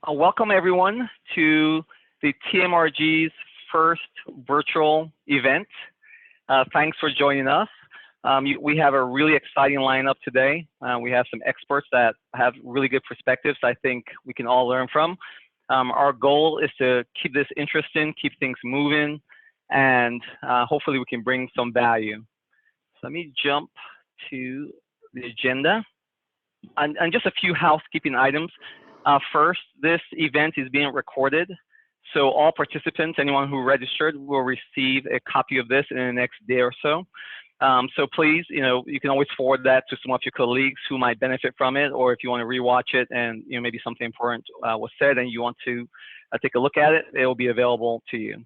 Welcome everyone to the TMRG's first virtual event. Thanks for joining us. We have a really exciting lineup today. We have some experts that have really good perspectives I think we can all learn from. Our goal is to keep this interesting, keep things moving, and hopefully we can bring some value. So let me jump to the agenda. And just a few housekeeping items. First, this event is being recorded, so all participants, anyone who registered, will receive a copy of this in the next day or so. So please, you can always forward that to some of your colleagues who might benefit from it, or if you want to rewatch it and maybe something important was said and you want to take a look at it, it will be available to you.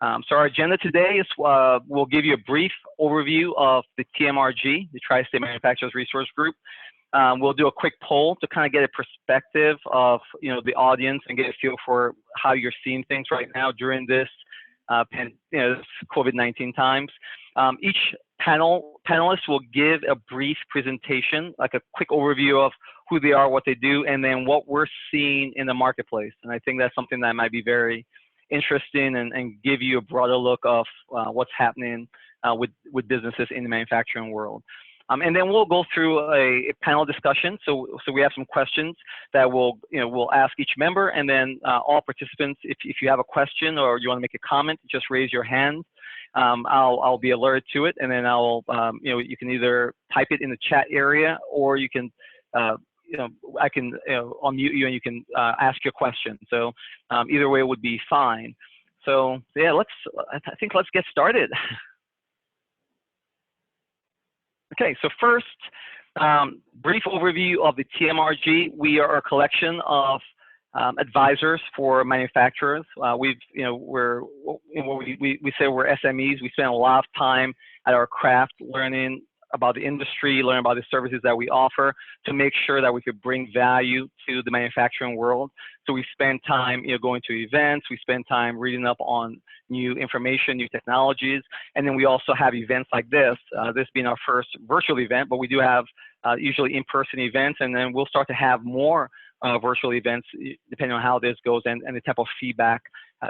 So our agenda today is we'll give you a brief overview of the TMRG, the TriState Manufacturers Resource Group. We'll do a quick poll to kind of get a perspective of the audience and get a feel for how you're seeing things right now during this COVID-19 times. Each panelist will give a brief presentation, like a quick overview of who they are, what they do, and then what we're seeing in the marketplace. And I think that's something that might be very interesting and give you a broader look of what's happening with businesses in the manufacturing world. And then we'll go through a panel discussion. So we have some questions that we'll ask each member, and then all participants, if you have a question or you want to make a comment, just raise your hand. I'll be alerted to it, and then you can either type it in the chat area, or you can I can unmute you and you can ask your question. So either way would be fine. So yeah, I think let's get started. Okay, so first, brief overview of the TMRG. We are a collection of advisors for manufacturers. We say we're SMEs. We spend a lot of time at our craft learning about the industry, learning about the services that we offer to make sure that we could bring value to the manufacturing world. So we spend time going to events, we spend time reading up on new information, new technologies, and then we also have events like this, this being our first virtual event, but we do have usually in-person events, and then we'll start to have more virtual events depending on how this goes and the type of feedback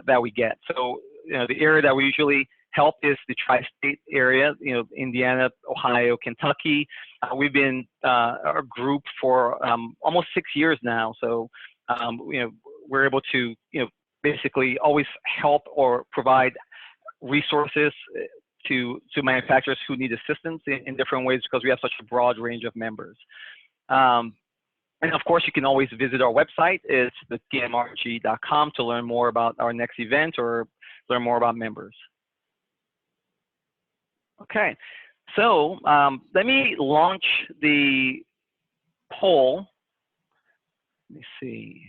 that we get. So the area that we usually help is the tri-state area, Indiana, Ohio, Kentucky. We've been a group for almost 6 years now. So, we're able to, basically always help or provide resources to manufacturers who need assistance in different ways because we have such a broad range of members. And of course, you can always visit our website. It's the TMRG.com to learn more about our next event or learn more about members. Okay, so let me launch the poll. Let me see.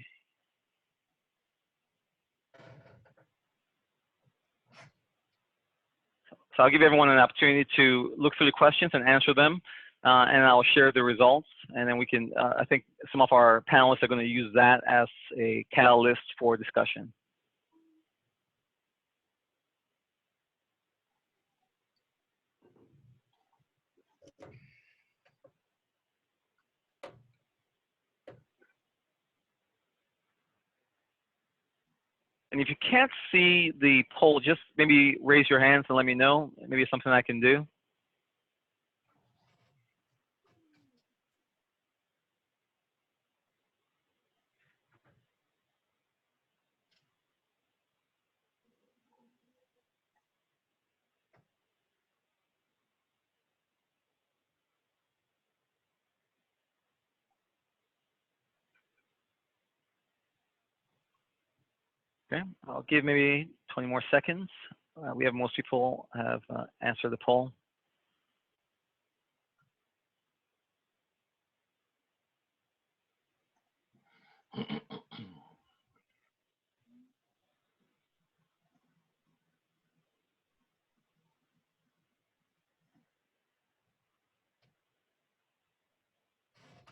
So I'll give everyone an opportunity to look through the questions and answer them, and I'll share the results. And then we can, I think some of our panelists are going to use that as a catalyst for discussion. And if you can't see the poll, just maybe raise your hands and let me know. Maybe it's something I can do. Okay, I'll give maybe 20 more seconds. We have most people have answered the poll.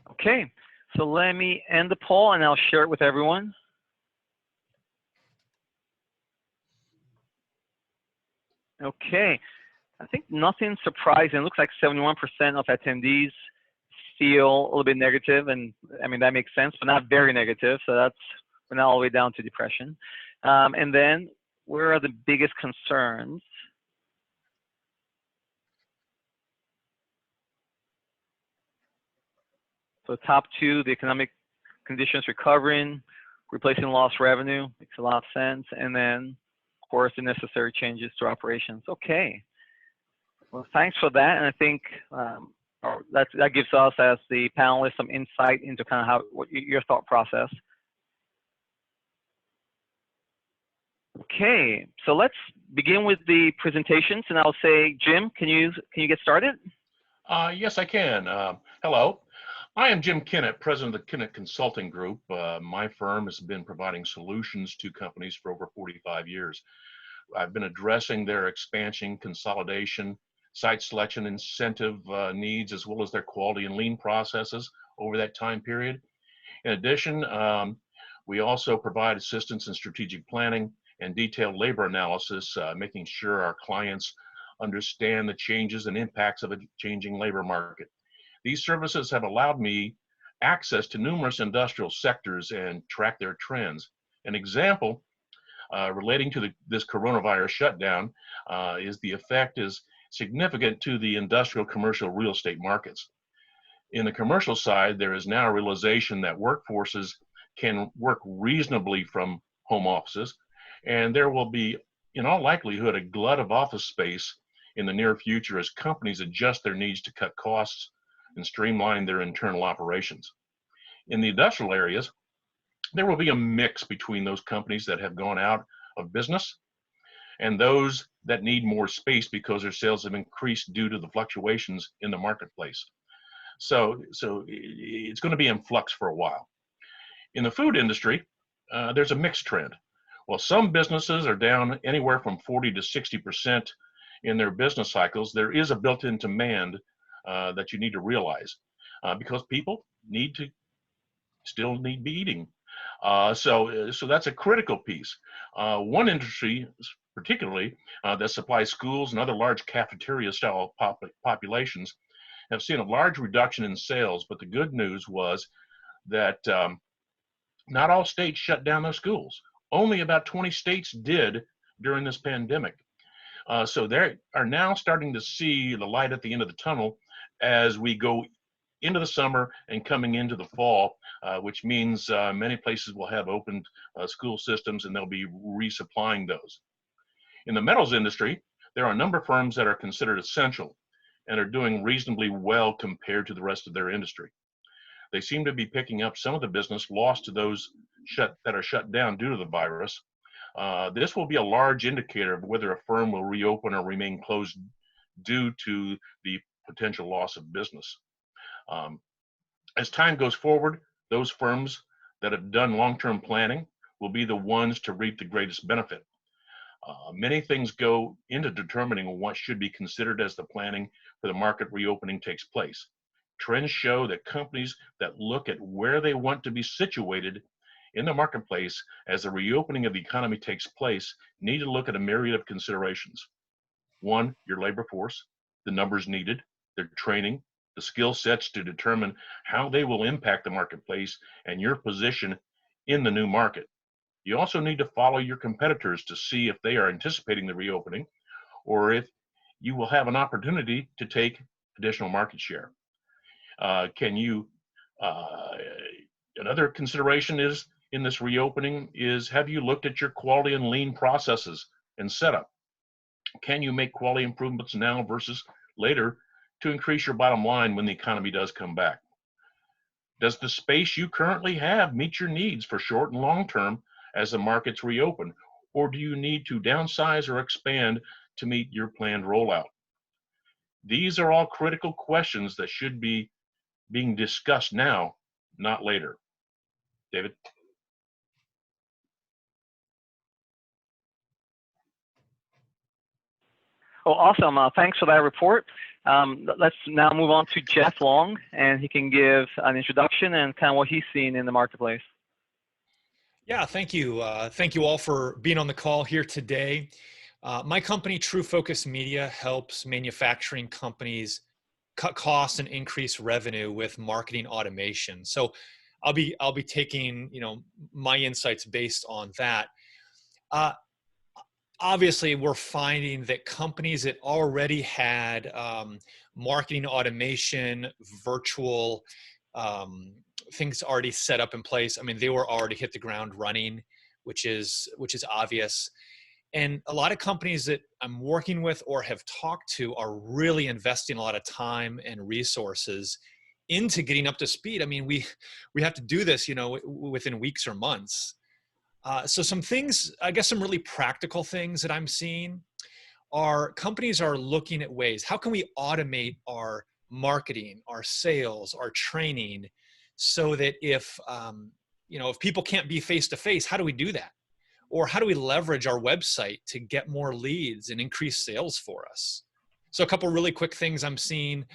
Okay, so let me end the poll and I'll share it with everyone. Okay, I think nothing surprising. It looks like 71% of attendees feel a little bit negative, and I mean, that makes sense, but not very negative. So we're not all the way down to depression. And then where are the biggest concerns? So top two, the economic conditions recovering, replacing lost revenue, makes a lot of sense. And then, of course, the necessary changes to operations. Okay. Well, thanks for that. And I think that gives us, as the panelists, some insight into kind of what your thought process. Okay, so let's begin with the presentations, and I'll say, Jim, can you get started? Yes, I can. Hello, I am Jim Kinnet, president of the Kinnet Consulting Group. My firm has been providing solutions to companies for over 45 years. I've been addressing their expansion, consolidation, site selection, incentive needs, as well as their quality and lean processes over that time period. In addition, we also provide assistance in strategic planning and detailed labor analysis, making sure our clients understand the changes and impacts of a changing labor market. These services have allowed me access to numerous industrial sectors and track their trends. An example relating to this coronavirus shutdown is the effect is significant to the industrial commercial real estate markets. In the commercial side, there is now a realization that workforces can work reasonably from home offices, and there will be, in all likelihood, a glut of office space in the near future as companies adjust their needs to cut costs and streamline their internal operations. In the industrial areas, there will be a mix between those companies that have gone out of business and those that need more space because their sales have increased due to the fluctuations in the marketplace. So it's going to be in flux for a while. In the food industry, there's a mixed trend. While some businesses are down anywhere from 40 to 60% in their business cycles, there is a built-in demand that you need to realize because people still need to be eating. So that's a critical piece. One industry, particularly that supplies schools and other large cafeteria-style populations, have seen a large reduction in sales. But the good news was that not all states shut down their schools. Only about 20 states did during this pandemic. So they are now starting to see the light at the end of the tunnel as we go into the summer and coming into the fall, which means many places will have opened school systems and they'll be resupplying those. In the metals industry, there are a number of firms that are considered essential and are doing reasonably well compared to the rest of their industry. They seem to be picking up some of the business lost to those that are shut down due to the virus. This will be a large indicator of whether a firm will reopen or remain closed due to the potential loss of business. As time goes forward, those firms that have done long-term planning will be the ones to reap the greatest benefit. Many things go into determining what should be considered as the planning for the market reopening takes place. Trends show that companies that look at where they want to be situated in the marketplace as the reopening of the economy takes place need to look at a myriad of considerations. One, your labor force, the numbers needed, their training, the skill sets to determine how they will impact the marketplace and your position in the new market. You also need to follow your competitors to see if they are anticipating the reopening or if you will have an opportunity to take additional market share. Another consideration is in this reopening is, have you looked at your quality and lean processes and setup? Can you make quality improvements now versus later to increase your bottom line when the economy does come back? Does the space you currently have meet your needs for short and long term as the markets reopen? Or do you need to downsize or expand to meet your planned rollout? These are all critical questions that should be being discussed now, not later. David? Oh, awesome. Thanks for that report. Let's now move on to Jeff Long, and he can give an introduction and kind of what he's seeing in the marketplace. Yeah, thank you. Thank you all for being on the call here today. My company, True Focus Media, helps manufacturing companies cut costs and increase revenue with marketing automation. So I'll be taking, my insights based on that. Obviously, we're finding that companies that already had marketing automation, virtual things already set up in place. I mean, they were already hit the ground running, which is obvious. And a lot of companies that I'm working with or have talked to are really investing a lot of time and resources into getting up to speed. I mean, we have to do this, within weeks or months. So some things, I guess some really practical things that I'm seeing are companies are looking at ways, how can we automate our marketing, our sales, our training, so that if people can't be face-to-face, how do we do that? Or how do we leverage our website to get more leads and increase sales for us? So a couple really quick things I'm seeing.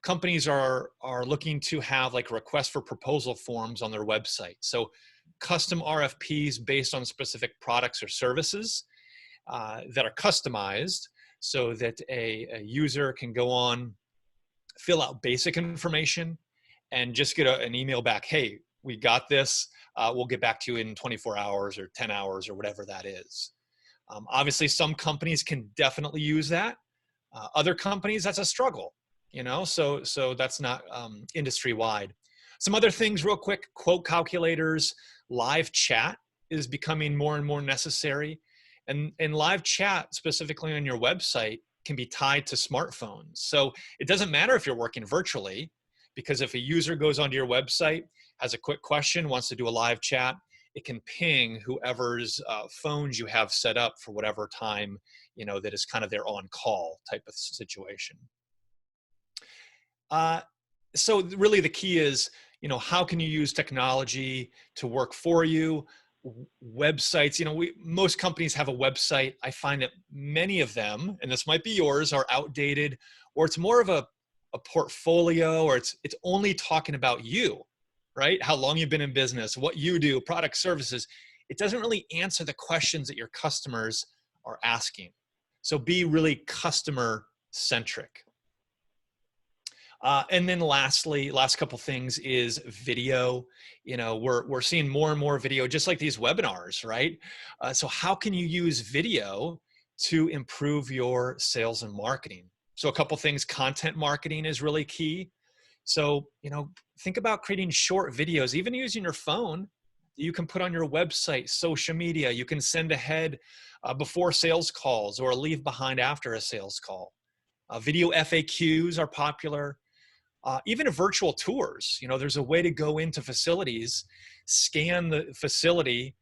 Companies are looking to have like request for proposal forms on their website. So custom RFPs based on specific products or services that are customized so that a user can go on, fill out basic information, and just get an email back, hey, we got this. We'll get back to you in 24 hours or 10 hours or whatever that is. Obviously, some companies can definitely use that. Other companies, that's a struggle, so that's not industry-wide. Some other things real quick, quote calculators, live chat is becoming more and more necessary. And live chat, specifically on your website, can be tied to smartphones. So it doesn't matter if you're working virtually, because if a user goes onto your website, has a quick question, wants to do a live chat, it can ping whoever's phones you have set up for whatever time, that is kind of their on-call type of situation. So really the key is, how can you use technology to work for you? Websites, most companies have a website. I find that many of them, and this might be yours, are outdated, or it's more of a portfolio, or it's only talking about you, right? How long you've been in business, what you do, product, services. It doesn't really answer the questions that your customers are asking. So be really customer centric. And then lastly, last couple things is video. We're seeing more and more video, just like these webinars, right? So how can you use video to improve your sales and marketing? So a couple things, content marketing is really key. So, think about creating short videos, even using your phone. You can put on your website, social media. You can send ahead before sales calls or leave behind after a sales call. Video FAQs are popular. Even virtual tours, there's a way to go into facilities, scan the facility,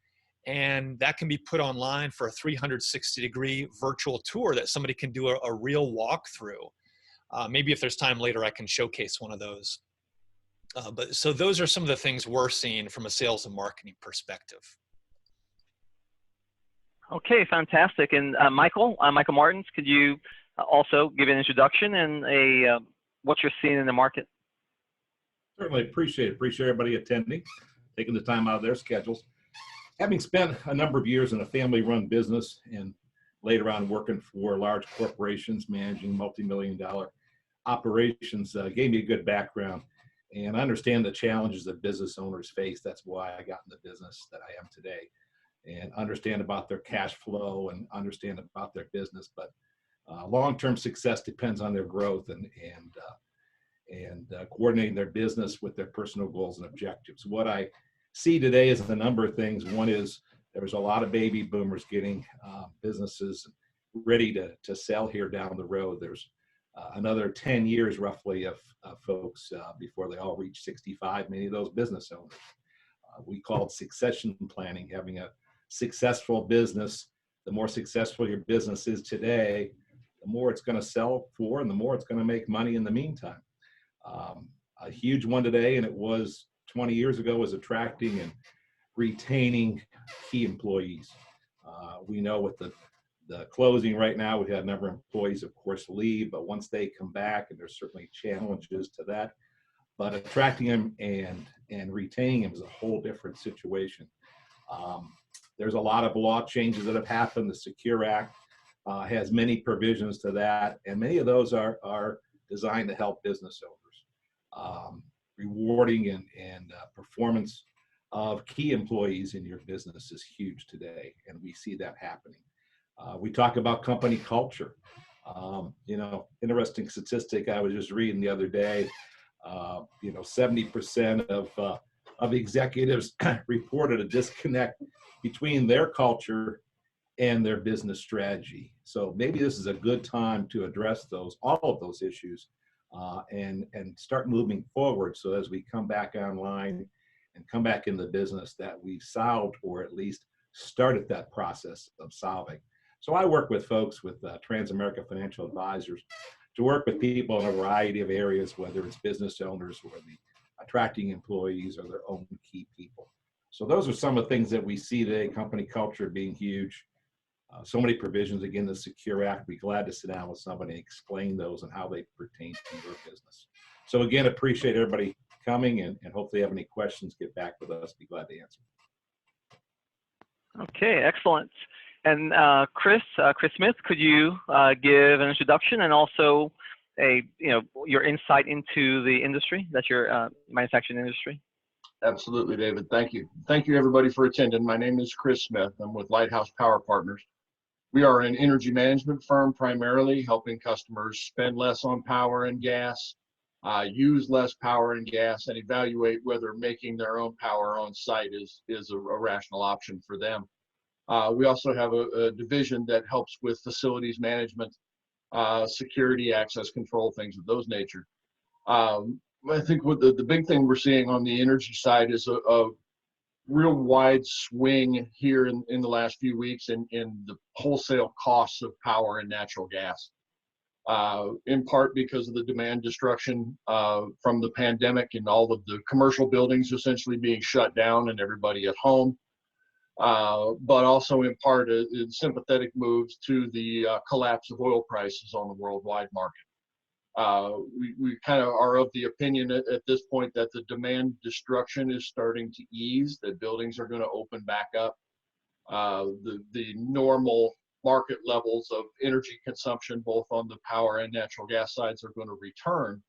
and that can be put online for a 360-degree virtual tour that somebody can do a real walkthrough. Maybe if there's time later, I can showcase one of those. But so those are some of the things we're seeing from a sales and marketing perspective. Okay, fantastic. And Michael Martens, could you also give an introduction and what you're seeing in the market? Certainly appreciate everybody attending, taking the time out of their schedules. Having spent a number of years in a family-run business and later on working for large corporations managing multi-million-dollar operations, gave me a good background, and I understand the challenges that business owners face. That's why I got in the business that I am today, and understand about their cash flow and understand about their business. But long-term success depends on their growth and coordinating their business with their personal goals and objectives. What I see today is a number of things. One is there's a lot of baby boomers getting businesses ready to sell here down the road. There's another 10 years roughly of folks before they all reach 65, many of those business owners. We call it succession planning, having a successful business. The more successful your business is today, the more it's going to sell for and the more it's going to make money in the meantime. A huge one today, and it was 20 years ago, was attracting and retaining key employees. We know with the closing right now, we've had a number of employees, of course, leave, but once they come back, and there's certainly challenges to that, but attracting them and retaining them is a whole different situation. There's a lot of law changes that have happened. The Secure Act has many provisions to that, and many of those are designed to help business owners. rewarding and performance of key employees in your business is huge today, and we see that happening. We talk about company culture. Interesting statistic I was just reading the other day. 70% of executives reported a disconnect between their culture and their business strategy. So maybe this is a good time to address all of those issues, and start moving forward. So as we come back online and come back in the business, that we've solved, or at least started that process of solving. So I work with folks with Transamerica Financial Advisors to work with people in a variety of areas, whether it's business owners or the attracting employees or their own key people. So those are some of the things that we see today, company culture being huge. So many provisions, again, the Secure Act. We're glad to sit down with somebody and explain those and how they pertain to your business. So again, appreciate everybody coming, and hopefully have any questions, get back with us. Be glad to answer. Okay, excellent. And Chris Smith, could you give an introduction and also your insight into the industry, that's your manufacturing industry? Absolutely, David. Thank you. Thank you, everybody, for attending. My name is Chris Smith. I'm with Lighthouse Power Partners. We are an energy management firm, primarily helping customers spend less on power and gas, use less power and gas, and evaluate whether making their own power on site is a rational option for them. We also have a division that helps with facilities management, security, access control, things of those nature. I think what the big thing we're seeing on the energy side is a real wide swing here in the last few weeks in the wholesale costs of power and natural gas, in part because of the demand destruction from the pandemic and all of the commercial buildings essentially being shut down and everybody at home. But also in part in sympathetic moves to the collapse of oil prices on the worldwide market. We kind of are of the opinion at this point that the demand destruction is starting to ease, that buildings are going to open back up. The normal market levels of energy consumption, both on the power and natural gas sides, are going to return.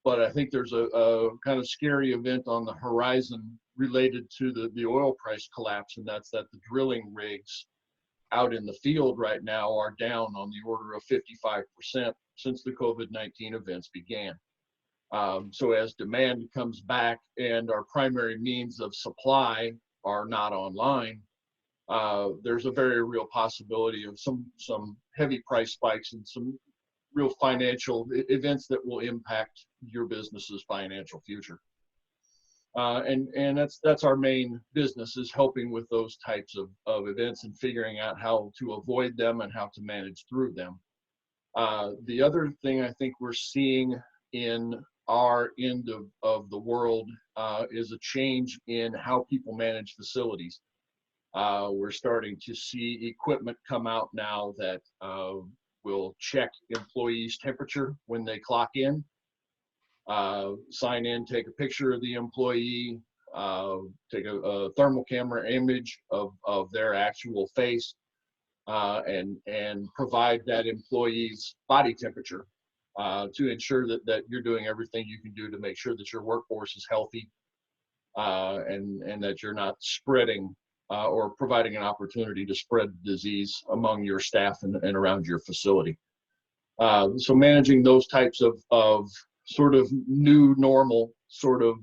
But I think there's a kind of scary event on the horizon related to the oil price collapse, and that's that the drilling rigs out in the field right now are down on the order of 55% since the COVID-19 events began. So as demand comes back and our primary means of supply are not online, there's a very real possibility of some heavy price spikes and some real financial events that will impact your business's financial future. And that's our main business, is helping with those types of events and figuring out how to avoid them and how to manage through them. The other thing I think we're seeing in our end of the world is a change in how people manage facilities. We're starting to see equipment come out now that will check employees' temperature when they clock in. Sign in, take a picture of the employee, take a thermal camera image of their actual face, and provide that employee's body temperature to ensure that you're doing everything you can do to make sure that your workforce is healthy, and that you're not spreading or providing an opportunity to spread disease among your staff and around your facility. So managing those types of sort of new normal sort of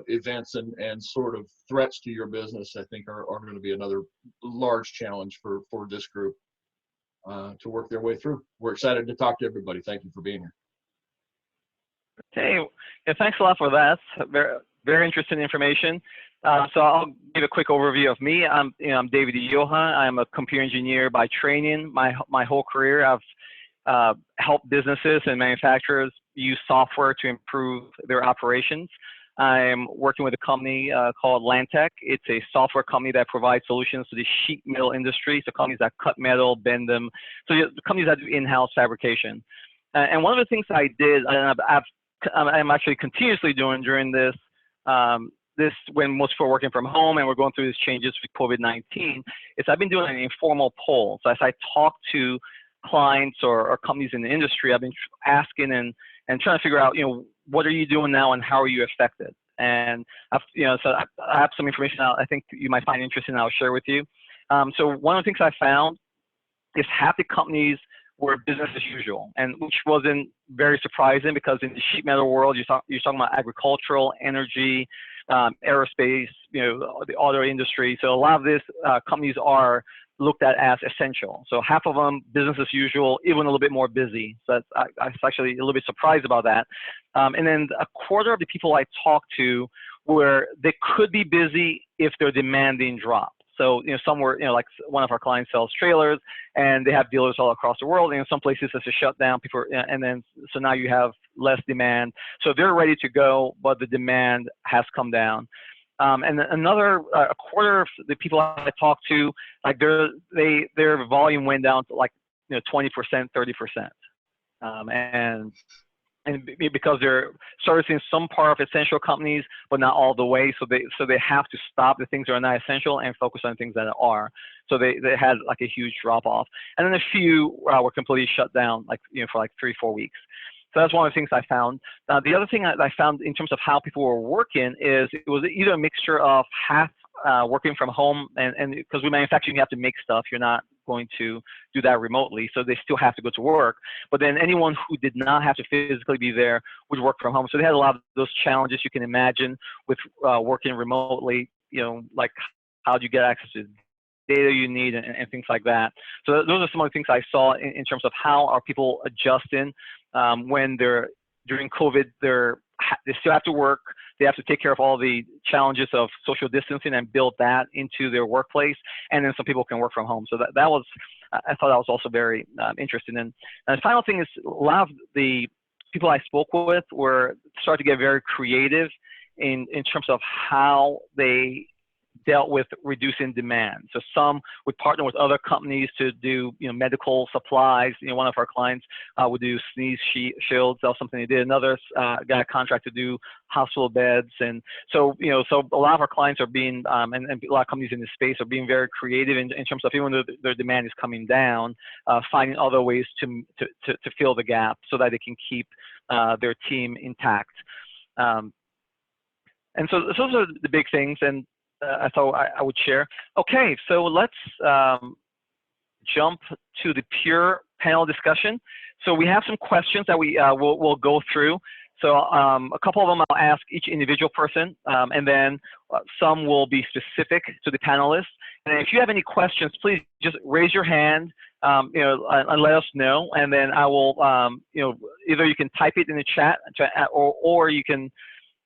events and sort of threats to your business, I think are going to be another large challenge for this group to work their way through. We're excited to talk to everybody. Thank you for being here. Okay, yeah, thanks a lot for that. Very, very interesting information. So I'll give a quick overview of me. I'm David Iyoha. I'm a computer engineer by training. My whole career, I've helped businesses and manufacturers use software to improve their operations. I'm working with a company called Lantec. It's a software company that provides solutions to the sheet metal industry, so companies that cut metal, bend them, so the companies that do in-house fabrication. And one of the things I did, and I'm actually continuously doing during this, when most people are working from home and we're going through these changes with COVID-19, is I've been doing an informal poll. So as I talk to clients or companies in the industry, I've been asking and trying to figure out, what are you doing now and how are you affected? And so I have some information I think you might find interesting. I'll share with you. So one of the things I found is half the companies were business as usual, and which wasn't very surprising because in the sheet metal world, you're talking about agricultural, energy, aerospace, the auto industry. So a lot of these companies are looked at as essential. So half of them business as usual, even a little bit more busy. So I was actually a little bit surprised about that. And then a quarter of the people I talked to were they could be busy if their demand didn't drop. So, some were, like one of our clients sells trailers and they have dealers all across the world. And in some places it's a shutdown, so now you have less demand. So they're ready to go, but the demand has come down. And another a quarter of the people I talked to, like their volume went down to 20%, 30%. And because they're servicing some part of essential companies, but not all the way, so they have to stop the things that are not essential and focus on things that are. So they had like a huge drop off, and then a few were completely shut down, for 3-4 weeks. So that's one of the things I found. The other thing I found in terms of how people were working is it was either a mixture of half working from home, and because we manufacture, you have to make stuff. You're not going to do that remotely, so they still have to go to work. But then anyone who did not have to physically be there would work from home. So they had a lot of those challenges you can imagine with working remotely. Like how do you get access to data you need and things like that. So those are some of the things I saw in terms of how are people adjusting when they're during COVID. They still have to work. They have to take care of all the challenges of social distancing and build that into their workplace. And then some people can work from home. So that was, I thought that was also very interesting. And the final thing is a lot of the people I spoke with were starting to get very creative in terms of how they dealt with reducing demand. So some would partner with other companies to do, medical supplies. One of our clients would do sneeze shields. That was something they did. Another got a contract to do hospital beds. And so, so a lot of our clients are being, and a lot of companies in this space are being very creative in terms of, even though their demand is coming down, finding other ways to fill the gap so that they can keep their team intact. And so those are the big things. And I thought I would share. Okay, so let's jump to the pure panel discussion. So we have some questions that we'll go through. So a couple of them I'll ask each individual person, and then some will be specific to the panelists. And if you have any questions, please just raise your hand, and let us know. And then I will, either you can type it in the chat, or you can.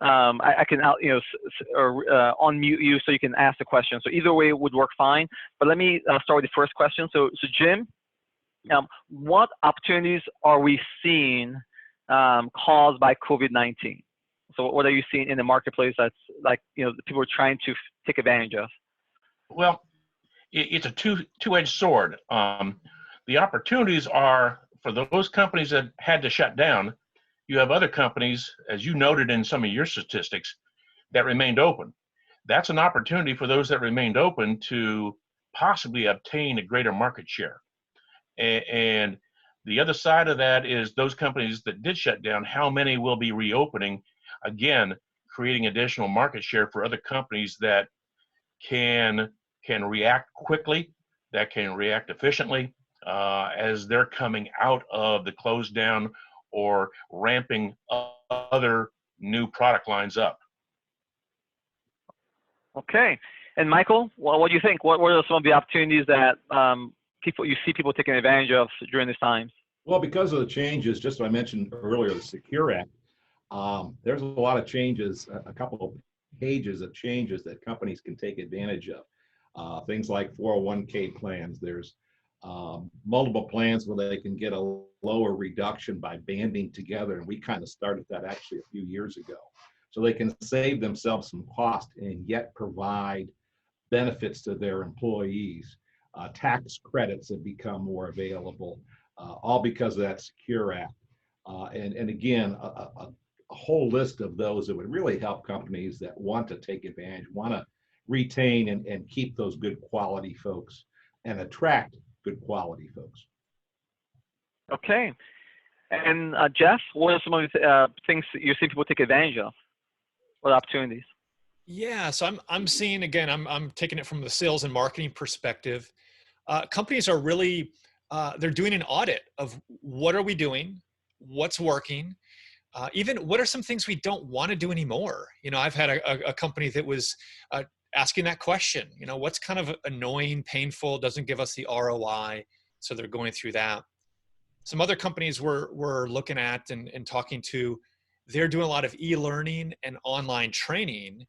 I can unmute you so you can ask the question. So either way would work fine. But let me start with the first question. So Jim, what opportunities are we seeing caused by COVID-19? So what are you seeing in the marketplace that's people are trying to take advantage of? Well, it's a two-edged sword. The opportunities are for those companies that had to shut down. You have other companies, as you noted in some of your statistics, that remained open. That's an opportunity for those that remained open to possibly obtain a greater market share. And the other side of that is those companies that did shut down, how many will be reopening, again, creating additional market share for other companies that can react quickly, that can react efficiently as they're coming out of the close down or ramping other new product lines up. Okay, and Michael, what do you think? What are some of the opportunities that you see people taking advantage of during these times? Well, because of the changes, just as I mentioned earlier, the Secure Act, there's a lot of changes, a couple of pages of changes that companies can take advantage of. Things like 401k plans. There's multiple plans where they can get a lower reduction by banding together, and we kind of started that actually a few years ago. So they can save themselves some cost and yet provide benefits to their employees. Tax credits have become more available, all because of that Secure Act. And again, a whole list of those that would really help companies that want to take advantage, want to retain and keep those good quality folks and attract good quality folks. Okay. And Jeff, what are some of the things that you see people take advantage of? What opportunities? Yeah, so I'm seeing, again, I'm taking it from the sales and marketing perspective. Companies are really they're doing an audit of what are we doing, what's working, even what are some things we don't want to do anymore. You know, I've had a company that was asking that question. You know, what's kind of annoying, painful, doesn't give us the ROI, so they're going through that. Some other companies we're looking at and talking to, they're doing a lot of e-learning and online training,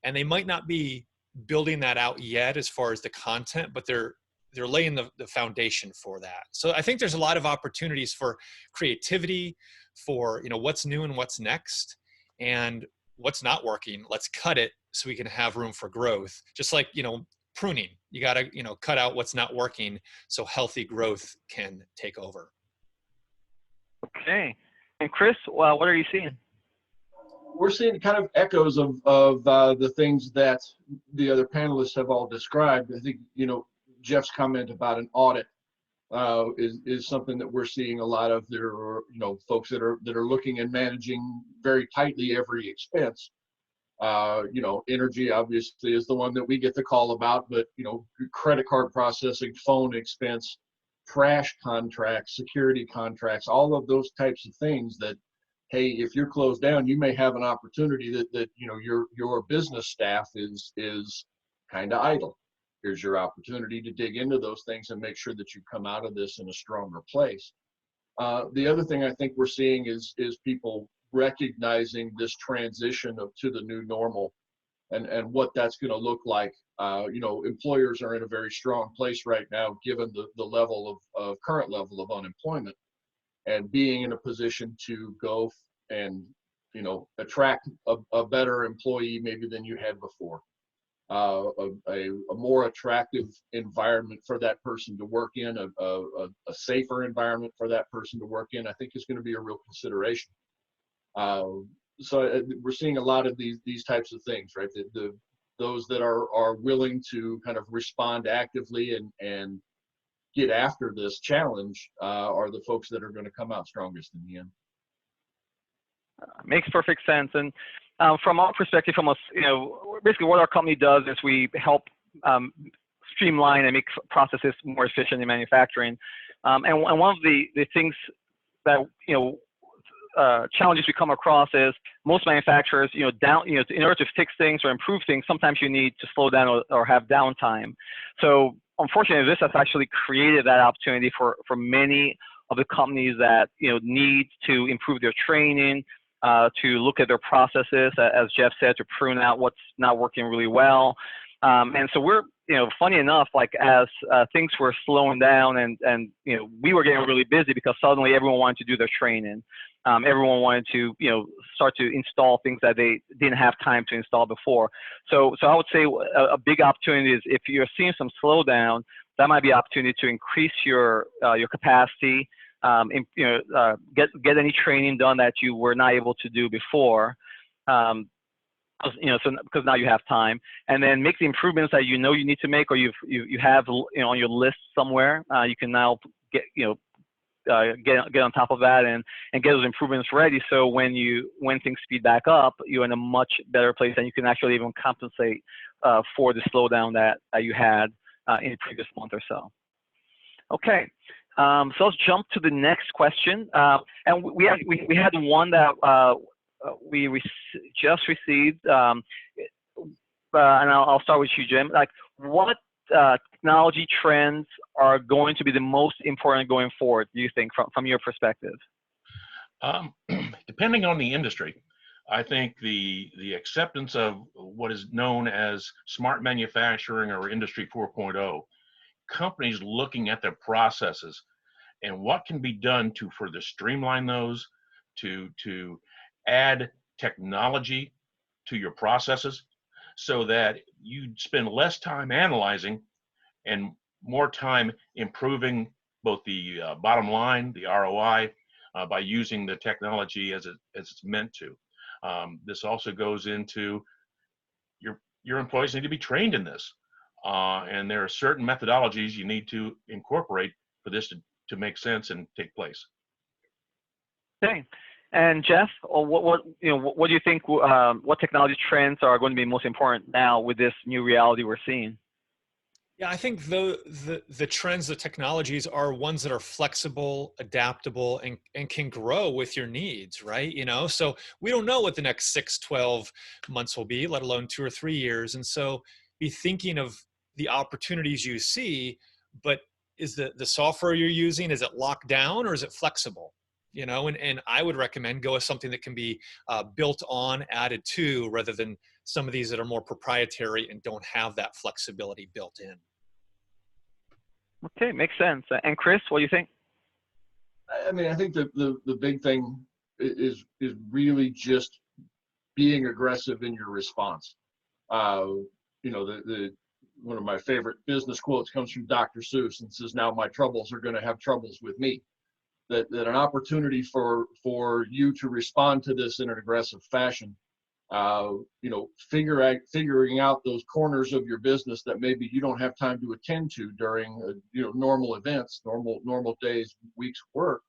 and they might not be building that out yet as far as the content, but they're laying the foundation for that. So I think there's a lot of opportunities for creativity, for, you know, what's new and what's next, and what's not working, let's cut it so we can have room for growth. Just like, you know, pruning, you got to, you know, cut out what's not working so healthy growth can take over. Okay. And Chris, what are you seeing? We're seeing kind of echoes of the things that the other panelists have all described. I think, you know, Jeff's comment about an audit is something that we're seeing a lot of. There are, you know, folks that are looking and managing very tightly every expense. You know, energy obviously is the one that we get the call about, but, you know, credit card processing, phone expense, trash contracts, security contracts, all of those types of things that, hey, if you're closed down, you may have an opportunity that you know, your business staff is kind of idle. Here's your opportunity to dig into those things and make sure that you come out of this in a stronger place. The other thing I think we're seeing is people recognizing this transition to the new normal and what that's going to look like. You know, employers are in a very strong place right now, given the level of current level of unemployment, and being in a position to go and, you know, attract a better employee maybe than you had before. A more attractive environment for that person to work in, a safer environment for that person to work in, I think is going to be a real consideration. So we're seeing a lot of these types of things, right? Those that are willing to kind of respond actively and get after this challenge are the folks that are going to come out strongest in the end. Makes perfect sense. And from our perspective, from us, you know, basically what our company does is we help streamline and make processes more efficient in manufacturing. And one of the things that, you know, challenges we come across is most manufacturers, you know, in order to fix things or improve things, sometimes you need to slow down or have downtime. So unfortunately, this has actually created that opportunity for many of the companies that, you know, need to improve their training, to look at their processes, as Jeff said, to prune out what's not working really well. And so we're, you know, funny enough, like as things were slowing down and, you know, we were getting really busy because suddenly everyone wanted to do their training. Everyone wanted to, you know, start to install things that they didn't have time to install before. So I would say a big opportunity is if you're seeing some slowdown, that might be an opportunity to increase your capacity, you know, get any training done that you were not able to do before. You know, so because now you have time, and then make the improvements that you know you need to make, or you have, you know, on your list somewhere. You can now get, you know, get on top of that and get those improvements ready. So when things speed back up, you're in a much better place, and you can actually even compensate for the slowdown that you had in the previous month or so. Okay, so let's jump to the next question. And we had one that we just received, and I'll start with you, Jim. Like, what technology trends are going to be the most important going forward, do you think, from your perspective? Depending on the industry, I think the acceptance of what is known as smart manufacturing or Industry 4.0, companies looking at their processes and what can be done to further streamline those, to add technology to your processes so that you spend less time analyzing and more time improving both the bottom line, the ROI, by using the technology as it's meant to. This also goes into your employees need to be trained in this. And there are certain methodologies you need to incorporate for this to make sense and take place. Okay. And Jeff, what do you think? What technology trends are going to be most important now with this new reality we're seeing? Yeah, I think the trends, the technologies are ones that are flexible, adaptable, and can grow with your needs, right? So we don't know what the next 6, 12 months will be, let alone 2 or 3 years. And so be thinking of the opportunities you see, but is the software you're using, is it locked down or is it flexible? And I would recommend go with something that can be built on, added to, rather than some of these that are more proprietary and don't have that flexibility built in. Okay, makes sense. And Chris, what do you think? I mean, I think the big thing is really just being aggressive in your response. One of my favorite business quotes comes from Dr. Seuss and says, "Now my troubles are going to have troubles with me." That an opportunity for you to respond to this in an aggressive fashion, figuring out those corners of your business that maybe you don't have time to attend to during normal events, normal days, weeks of work.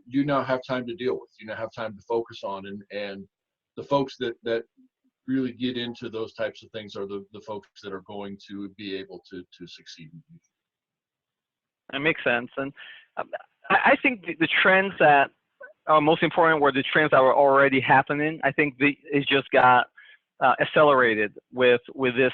You now have time to deal with. You now have time to focus on, and the folks that really get into those types of things are the folks that are going to be able to succeed in the future. That makes sense. And I think the trends that are most important were the trends that were already happening. I think it just got accelerated with this,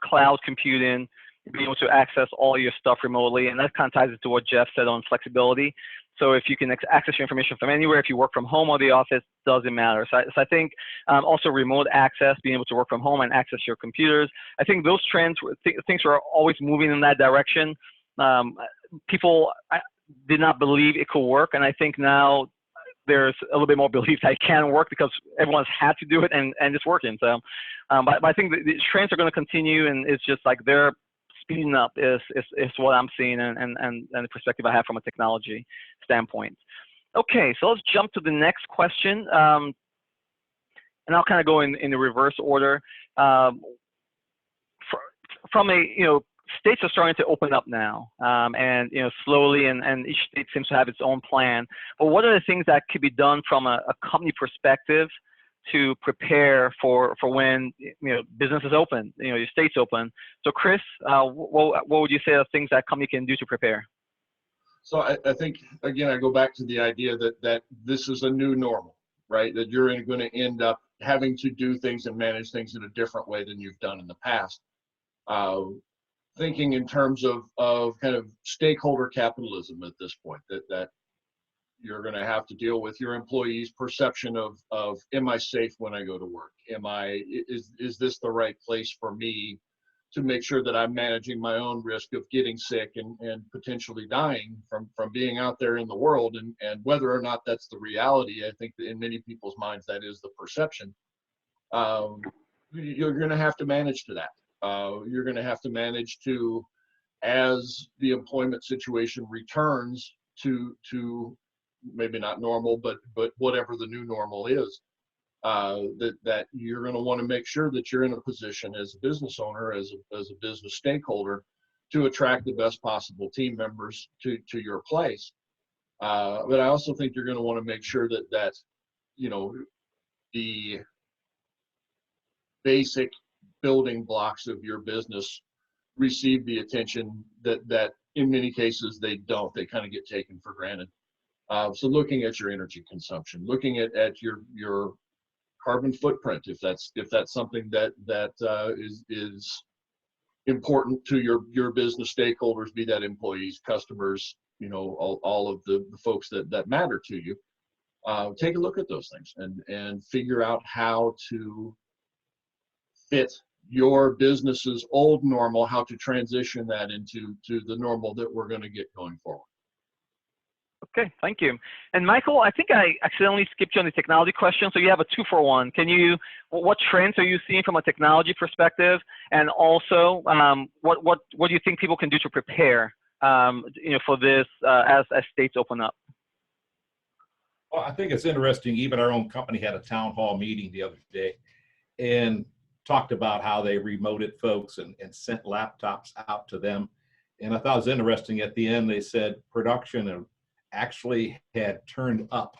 cloud computing, being able to access all your stuff remotely, and that kind of ties into what Jeff said on flexibility. So if you can access your information from anywhere, if you work from home or the office, doesn't matter. So I think also remote access, being able to work from home and access your computers. I think those trends, things were always moving in that direction. People did not believe it could work, and I think now there's a little bit more belief that it can work because everyone's had to do it and it's working. So, but I think the trends are going to continue, and it's just like they're speeding up is what I'm seeing and the perspective I have from a technology standpoint. Okay, so let's jump to the next question, and I'll kind of go in the reverse order. From a states are starting to open up now, and slowly, and each state seems to have its own plan. But what are the things that could be done from a company perspective to prepare for when business is open, your state's open? So Chris, what would you say are things that company can do to prepare? So I think, again, I go back to the idea that this is a new normal, right? That you're going to end up having to do things and manage things in a different way than you've done in the past. Thinking in terms of kind of stakeholder capitalism at this point, that you're going to have to deal with your employees' perception of am I safe when I go to work? Is this the right place for me to make sure that I'm managing my own risk of getting sick and potentially dying from being out there in the world, and whether or not that's the reality. I think that in many people's minds that is the perception. You're going to have to manage to that. You're going to have to manage to, as the employment situation returns to maybe not normal, but whatever the new normal is, that you're going to want to make sure that you're in a position as a business owner, as a business stakeholder, to attract the best possible team members to your place. But I also think you're going to want to make sure that the basic building blocks of your business receive the attention that in many cases they don't. They kind of get taken for granted. So looking at your energy consumption, looking at your carbon footprint, if that's something that is important to your business stakeholders, be that employees, customers, all of the folks that matter to you. Take a look at those things and figure out how to fit your business's old normal, how to transition that into the normal that we're going to get going forward. Okay, thank you. And Michael, I think I accidentally skipped you on the technology question, so you have a 2-for-1. What trends are you seeing from a technology perspective, and also what do you think people can do to prepare, for this as states open up? Well, I think it's interesting. Even our own company had a town hall meeting the other day, and talked about how they remoted folks and sent laptops out to them. And I thought it was interesting. At the end, they said production actually had turned up.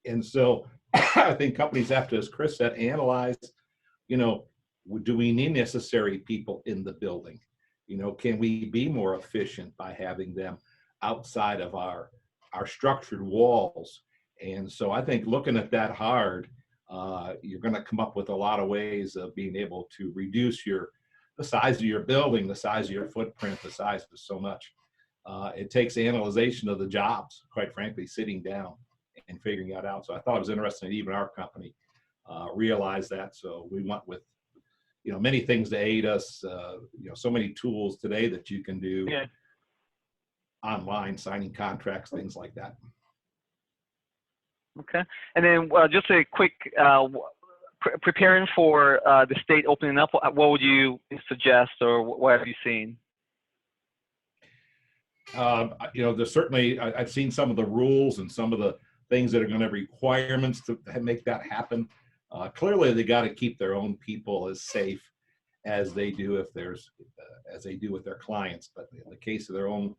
And so I think companies have to, as Chris said, analyze, you know, do we need necessary people in the building? You know, can we be more efficient by having them outside of our structured walls? And so I think looking at that hard, you're going to come up with a lot of ways of being able to reduce the size of your building, the size of your footprint, the size of so much. It takes analyzation of the jobs, quite frankly, sitting down and figuring that out. So I thought it was interesting that even our company realized that. So we went with, you know, many things to aid us, you know, so many tools today that you can do online, signing contracts, things like that. Okay. And then just a quick, preparing for the state opening up, what would you suggest, or what have you seen? You know, there's certainly, I've seen some of the rules and some of the things that are going to have requirements to make that happen. Clearly, they got to keep their own people as safe as they do if there's, as they do with their clients. But in the case of their own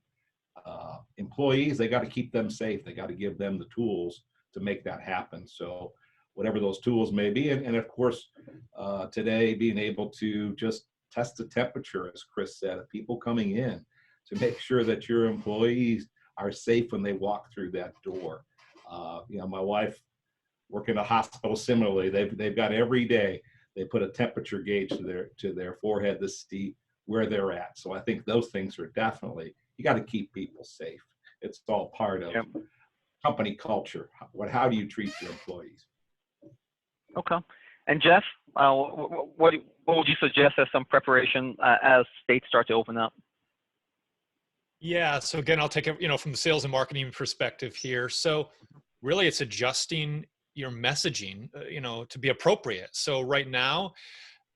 employees, they got to keep them safe. They got to give them the tools to make that happen. So whatever those tools may be, and of course, today being able to just test the temperature, as Chris said, of people coming in, to make sure that your employees are safe when they walk through that door. You know, my wife worked in a hospital similarly. They've got every day, they put a temperature gauge to their forehead to see where they're at. So I think those things are definitely, you got to keep people safe. It's all part of company culture. How do you treat your employees? Okay. And Jeff, what would you suggest as some preparation as states start to open up? Yeah. So again, I'll take it, you know, from the sales and marketing perspective here. So really it's adjusting your messaging, you know, to be appropriate. So right now,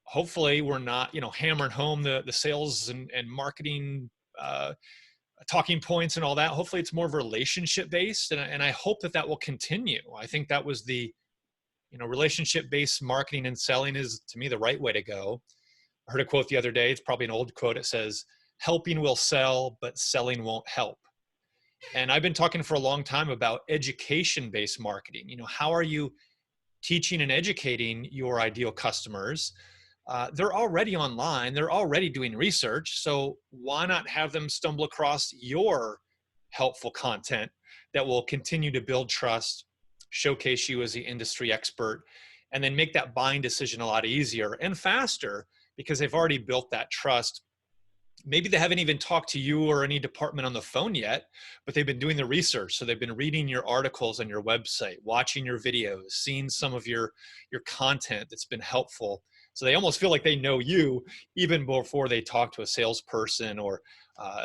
hopefully we're not, you know, hammering home the sales and marketing talking points and all that. Hopefully it's more relationship based. And I hope that will continue. I think that was the, you know, relationship based marketing and selling is, to me, the right way to go. I heard a quote the other day. It's probably an old quote. It says, helping will sell, but selling won't help. And I've been talking for a long time about education-based marketing. You know, how are you teaching and educating your ideal customers? They're already online. They're already doing research. So why not have them stumble across your helpful content that will continue to build trust, showcase you as the industry expert, and then make that buying decision a lot easier and faster because they've already built that trust. Maybe they haven't even talked to you or any department on the phone yet, but they've been doing the research. So they've been reading your articles on your website, watching your videos, seeing some of your content that's been helpful. So they almost feel like they know you even before they talk to a salesperson or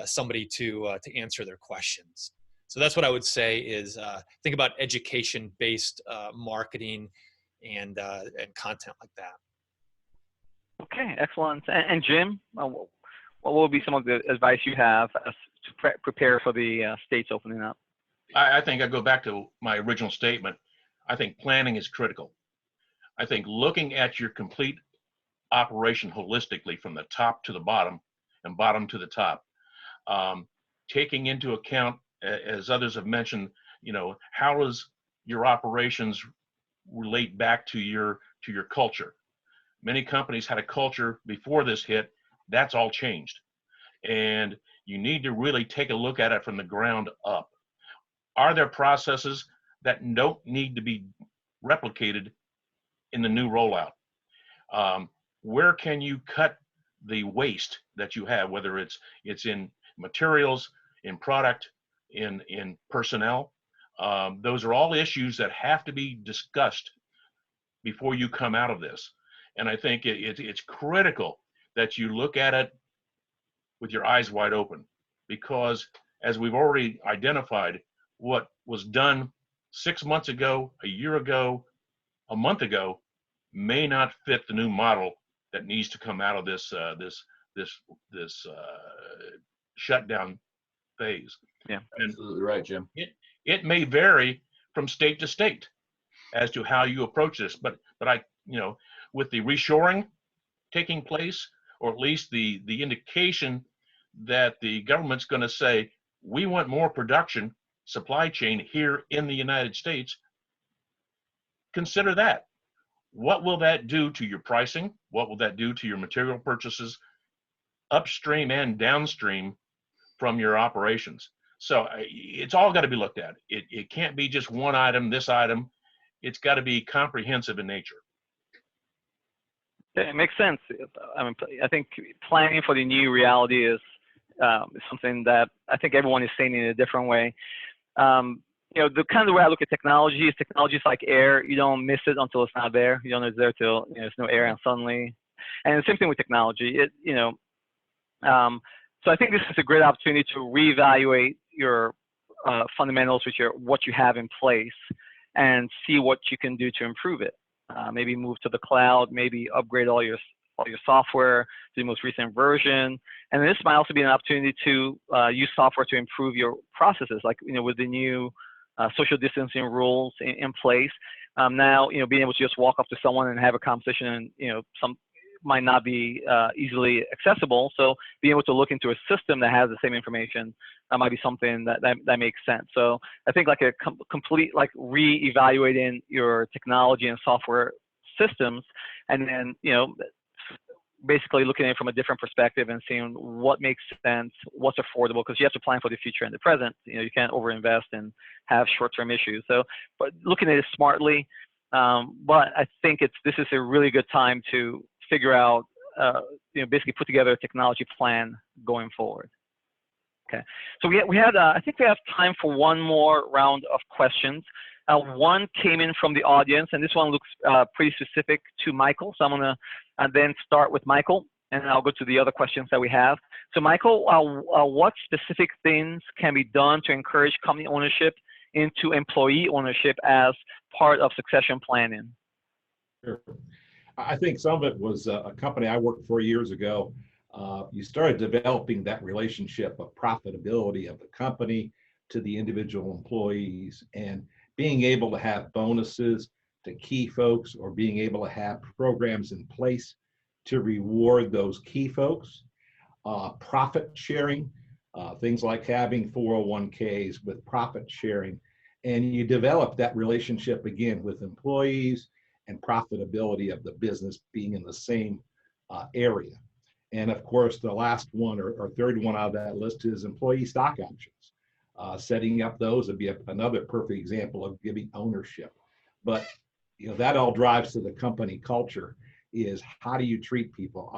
somebody to answer their questions. So that's what I would say is think about education-based marketing and content like that. Okay, excellent. And Jim, what will be some of the advice you have to prepare for the states opening up? I think I go back to my original statement. I think planning is critical. I think looking at your complete operation holistically from the top to the bottom and bottom to the top, taking into account, as others have mentioned, you know, how does your operations relate back to your culture? Many companies had a culture before this hit. That's all changed. And you need to really take a look at it from the ground up. Are there processes that don't need to be replicated in the new rollout? Where can you cut the waste that you have, whether it's in materials, in product, in personnel? Those are all issues that have to be discussed before you come out of this. And I think it's critical that you look at it with your eyes wide open, because as we've already identified, what was done 6 months ago, a year ago, a month ago, may not fit the new model that needs to come out of this shutdown phase. Yeah, absolutely right, Jim. It may vary from state to state as to how you approach this, but I, you know, with the reshoring taking place, or at least the indication that the government's going to say, we want more production supply chain here in the United States, consider that. What will that do to your pricing? What will that do to your material purchases upstream and downstream from your operations? So it's all got to be looked at. It can't be just one item, this item. It's got to be comprehensive in nature. It makes sense. I mean, I think planning for the new reality is something that I think everyone is saying in a different way. You know, the kind of way I look at technology is like air. You don't miss it until it's not there. You don't know it's there till, you know, there's no air, and suddenly. And the same thing with technology. So I think this is a great opportunity to reevaluate your fundamentals, which are what you have in place, and see what you can do to improve it. Maybe move to the cloud, maybe upgrade all your software to the most recent version. And this might also be an opportunity to use software to improve your processes, like, you know, with the new social distancing rules in place. Now, you know, being able to just walk up to someone and have a conversation, and, you know, some might not be easily accessible. So being able to look into a system that has the same information might be something that makes sense. So I think like a complete, like re-evaluating your technology and software systems, and then, you know, basically looking at it from a different perspective and seeing what makes sense, what's affordable, because you have to plan for the future and the present. You know, you can't overinvest and have short-term issues. So, but looking at it smartly. But I think this is a really good time to figure out, you know, basically put together a technology plan going forward. Okay, so we had I think we have time for one more round of questions. One came in from the audience, and this one looks pretty specific to Michael. So I'm gonna then start with Michael, and I'll go to the other questions that we have. So Michael, what specific things can be done to encourage company ownership into employee ownership as part of succession planning? Sure. I think some of it was a company I worked for years ago. You started developing that relationship of profitability of the company to the individual employees, and being able to have bonuses to key folks, or being able to have programs in place to reward those key folks. Profit sharing, things like having 401ks with profit sharing, and you develop that relationship again with employees and profitability of the business being in the same area. And of course, the last one or third one out of that list is employee stock options. Setting up those would be another perfect example of giving ownership. But, you know, that all drives to the company culture. Is how do you treat people?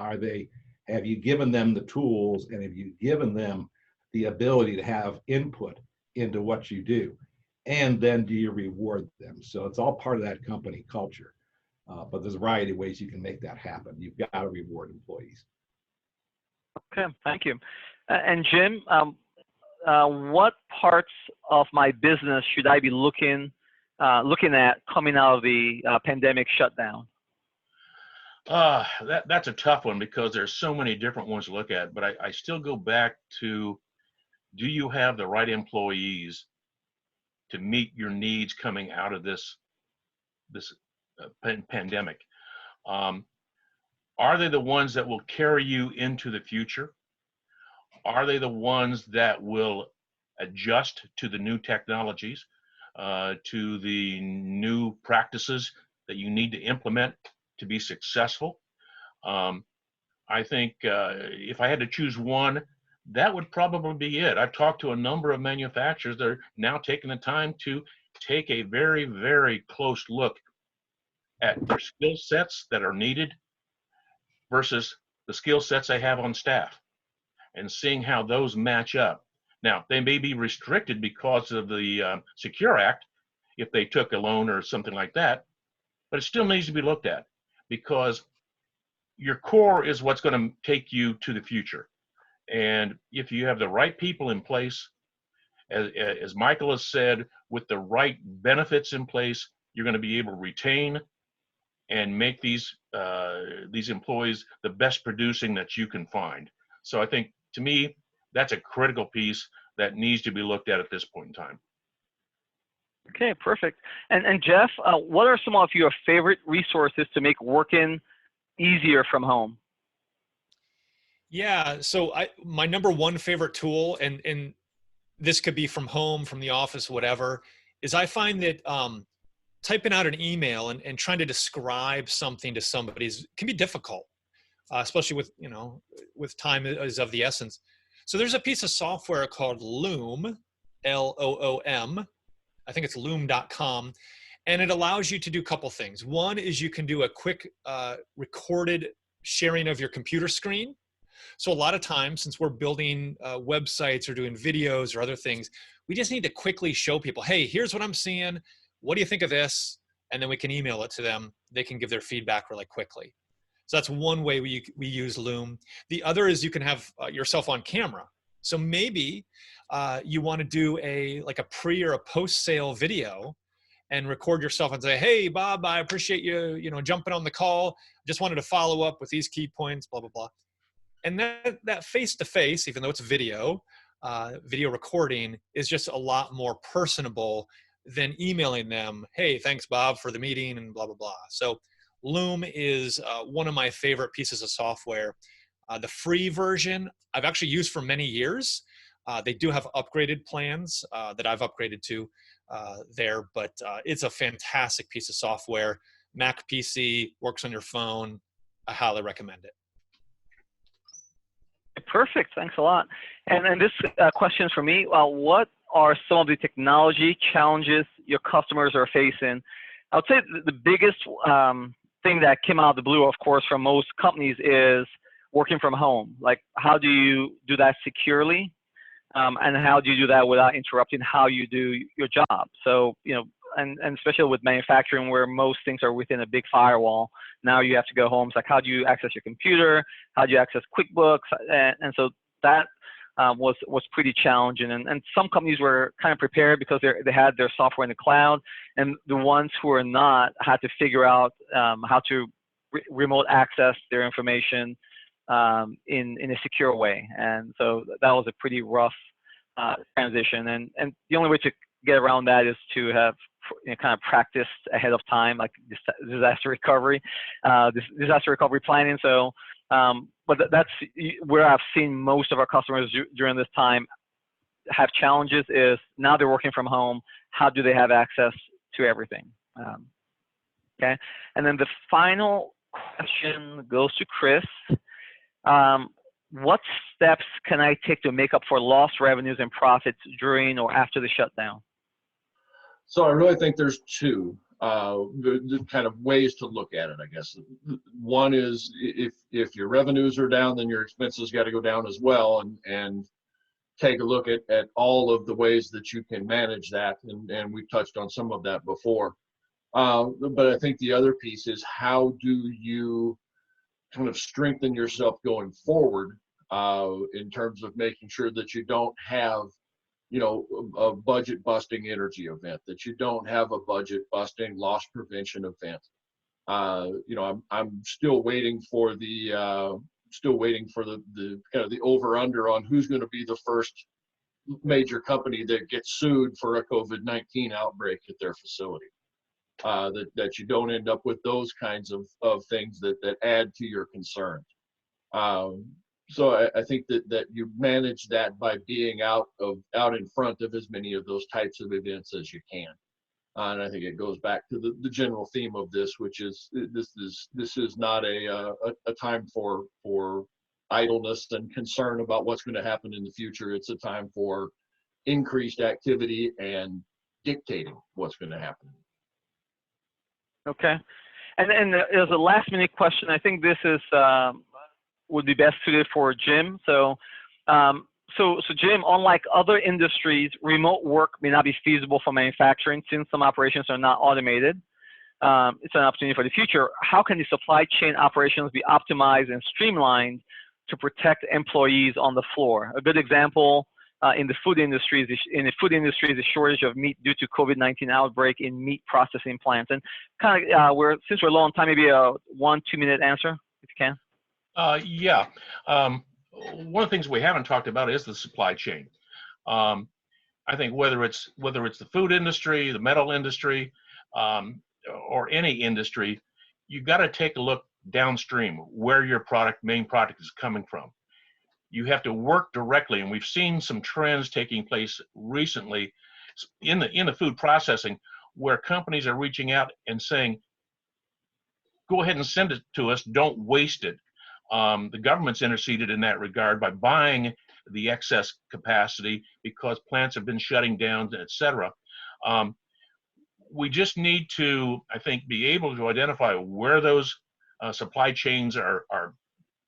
Have you given them the tools, and have you given them the ability to have input into what you do? And then do you reward them? So it's all part of that company culture. But there's a variety of ways you can make that happen. You've got to reward employees. Okay, thank you. And Jim, what parts of my business should I be looking at coming out of the pandemic shutdown? That's a tough one, because there's so many different ones to look at. But I still go back to, do you have the right employees to meet your needs coming out of this pandemic? Are they the ones that will carry you into the future? Are they the ones that will adjust to the new technologies, to the new practices that you need to implement to be successful? I think if I had to choose one, that would probably be it. I've talked to a number of manufacturers that are now taking the time to take a very, very close look at their skill sets that are needed versus the skill sets they have on staff, and seeing how those match up. Now, they may be restricted because of the Secure Act if they took a loan or something like that, but it still needs to be looked at, because your core is what's going to take you to the future. And if you have the right people in place, as Michael has said, with the right benefits in place, you're going to be able to retain and make these employees the best producing that you can find. So I think, to me, that's a critical piece that needs to be looked at this point in time. Okay, perfect. And Jeff, what are some of your favorite resources to make working easier from home? Yeah, so my number one favorite tool, and this could be from home, from the office, whatever, is I find that typing out an email and trying to describe something to somebody can be difficult, especially with, with time is of the essence. So there's a piece of software called Loom, Loom. I think it's loom.com. And it allows you to do a couple things. One is you can do a quick recorded sharing of your computer screen. So a lot of times, since we're building websites or doing videos or other things, we just need to quickly show people, hey, here's what I'm seeing. What do you think of this? And then we can email it to them. They can give their feedback really quickly. So that's one way we use Loom. The other is you can have yourself on camera. So maybe you want to do a pre or a post-sale video and record yourself and say, hey, Bob, I appreciate you, jumping on the call. Just wanted to follow up with these key points, blah, blah, blah. And that face-to-face, even though it's video recording, is just a lot more personable than emailing them, hey, thanks, Bob, for the meeting, and blah, blah, blah. So Loom is one of my favorite pieces of software. The free version I've actually used for many years. They do have upgraded plans that I've upgraded to there, but it's a fantastic piece of software. Mac PC, works on your phone. I highly recommend it. Perfect. Thanks a lot. And this question is for me. What are some of the technology challenges your customers are facing? I would say the biggest thing that came out of the blue, of course, from most companies is working from home. Like, how do you do that securely? And how do you do that without interrupting how you do your job? So, and especially with manufacturing where most things are within a big firewall, now you have to go home. It's like, how do you access your computer? How do you access QuickBooks? And so that was pretty challenging. And some companies were kind of prepared because they had their software in the cloud, and the ones who are not had to figure out how to remote access their information in a secure way. And so that was a pretty rough transition. And the only way to get around that is to have kind of practiced ahead of time, like disaster recovery planning. So, but that's where I've seen most of our customers during this time have challenges, is now they're working from home. How do they have access to everything? Okay. And then the final question goes to Chris. What steps can I take to make up for lost revenues and profits during or after the shutdown? So I really think there's two the kind of ways to look at it, I guess. One is if your revenues are down, then your expenses got to go down as well, and take a look at all of the ways that you can manage that. And we've touched on some of that before. But I think the other piece is, how do you kind of strengthen yourself going forward in terms of making sure that you don't have a budget busting energy event, that you don't have a budget busting loss prevention event. I'm still waiting for the kind of the over under on who's going to be the first major company that gets sued for a COVID-19 outbreak at their facility. That you don't end up with those kinds of things that add to your concerns. So I think that you manage that by being out in front of as many of those types of events as you can. And I think it goes back to the general theme of this, which is this is not a time for idleness and concern about what's going to happen in the future. It's a time for increased activity and dictating what's going to happen. Okay. And there's a last minute question. I think this is would be best suited for Jim. So Jim, unlike other industries, remote work may not be feasible for manufacturing since some operations are not automated. It's an opportunity for the future. How can the supply chain operations be optimized and streamlined to protect employees on the floor? A good example in the food industry is the shortage of meat due to COVID-19 outbreak in meat processing plants. And kind of since we're low on time, maybe a 1-2 minute answer if you can. Yeah. One of the things we haven't talked about is the supply chain. I think whether it's the food industry, the metal industry, or any industry, you've got to take a look downstream where your main product is coming from. you have to work directly, and we've seen some trends taking place recently in the food processing, where companies are reaching out and saying, go ahead and send it to us, don't waste it. The government's interceded in that regard by buying the excess capacity because plants have been shutting down, et cetera. We just need to, I think, be able to identify where those supply chains are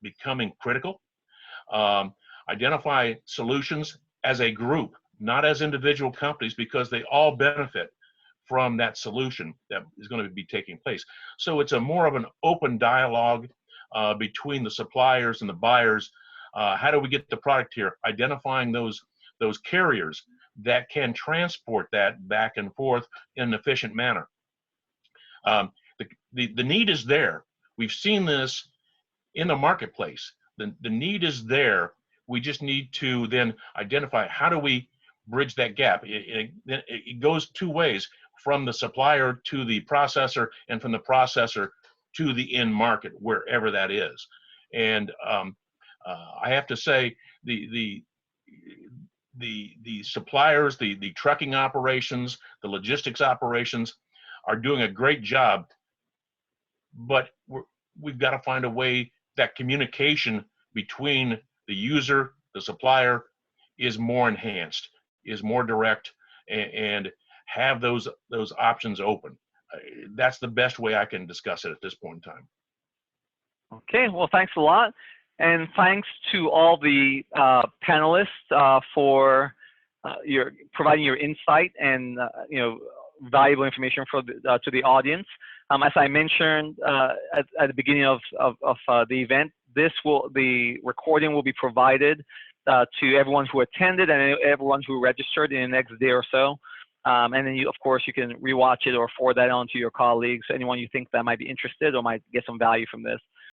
becoming critical, identify solutions as a group, not as individual companies, because they all benefit from that solution that is going to be taking place. So it's a more of an open dialogue between the suppliers and the buyers. How do we get the product here? Identifying those carriers that can transport that back and forth in an efficient manner. The need is there. We've seen this in the marketplace. The need is there. We just need to then identify, how do we bridge that gap? It goes two ways, from the supplier to the processor, and from the processor to the end market, wherever that is. And I have to say, the suppliers, the trucking operations, the logistics operations are doing a great job, but we've got to find a way that communication between the user, the supplier, is more enhanced, is more direct, and have those options open. That's the best way I can discuss it at this point in time. Okay, well, thanks a lot. And thanks to all the panelists for providing your insight and valuable information for to the audience. As I mentioned at the beginning of the event, the recording will be provided to everyone who attended and everyone who registered in the next day or so. And then of course, you can rewatch it or forward that on to your colleagues, anyone you think that might be interested or might get some value from this.